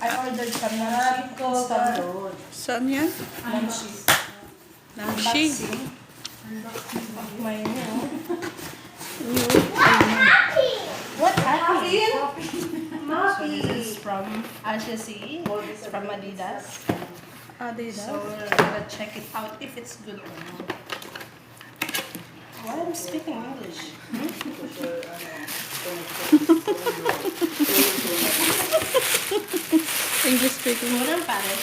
I ordered from namshi. Saan yan? Namshi. Namshi. My new. What happened? So this is from Ashesi. It's from Adidas. Adidas. So we're gonna check it out if it's good or not. Why I'm speaking English? English speaking. Walang Paris.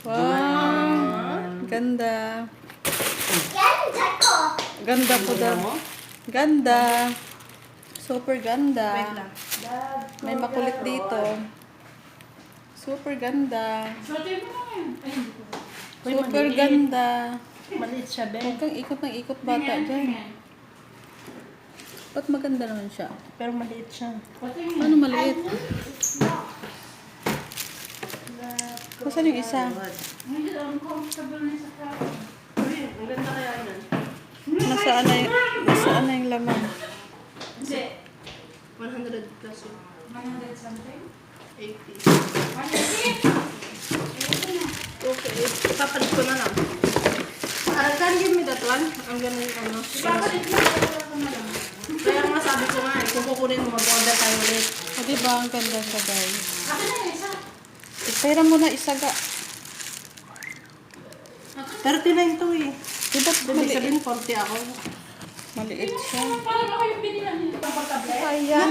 Wow. Ganda. Ganda po daw. Ganda. Super ganda. Wait lang. May makulit dito. Super ganda. Super ganda. Maliit siya, Huwag Ben. kang ikot ng ikot bata dyan. Ba't maganda naman siya? Pero maliit siya. Ano maliit? Saan yung isa? Ang ganda kaya yun. Nasaan na yung laman? Hindi. 100 plus yun. 100 something? 80. Okay. Papalit ko na lang. Can you give me that one? I'm gonna ano. Ipapalit mo na lang. Kaya nga sabi ko nga, kung kukunin mo, mag-order tayo ulit. O diba, ang ganda siya guys. Akin na yung isa. Ipera mo na isaga. 39 to eh. Diba Ibig maliit? sabihin 40 ako. Maliit siya. Parang ako yung binila nito. Komportable. Ayan,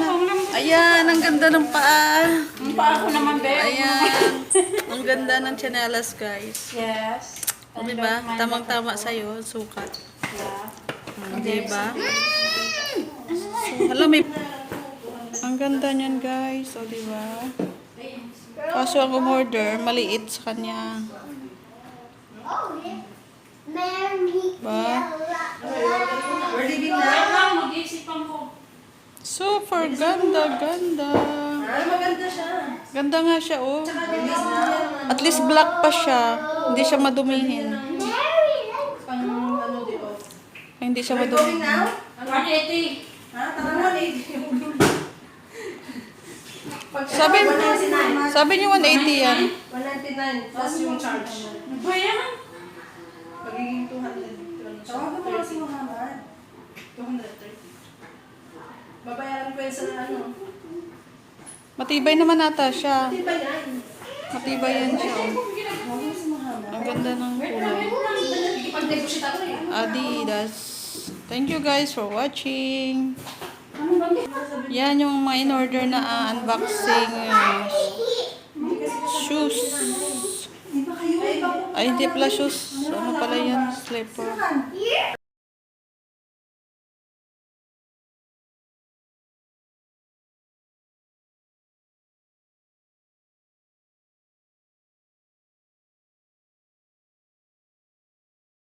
ayan, ang ganda ng paa. Ang paa ko naman, be. Ayan, ang ganda ng tsinelas guys. Yes. O diba, tamang-tama sa'yo, sukat. Yeah. Diba? So, hala, may... Ang ganda niyan guys, o diba? Kaso ang umorder, maliit sa kanya. Ba? We're leaving Wait now. lang, mag-iisipan ko. Super ganda, ganda. Maganda siya. Ganda nga siya, oh. Release na. At least black pa siya. Hindi siya madumihin. Pang ano di off. Hindi siya We're going madumihin. now? 180. Ha? Tara 180. Sabi niyo 180 yan. 199 plus yung charge. Ano ba yan? Magiging 200. Tawagan mo kasi Muhammad. 230. Babayaran ko yun sa ano. Matibay naman ata siya. Di ba yan? Matibay yan siya, oh. Tawagan mo si Muhammad. Ang ganda ng kulay. Ikipag-negotiate ako eh. Adidas. Thank you guys for watching. Ano ba yan? Yan yung mga in-order na unboxing shoes. Di ba kayo? Ay, hindi pala shoes. Ano pala yan? Slipper.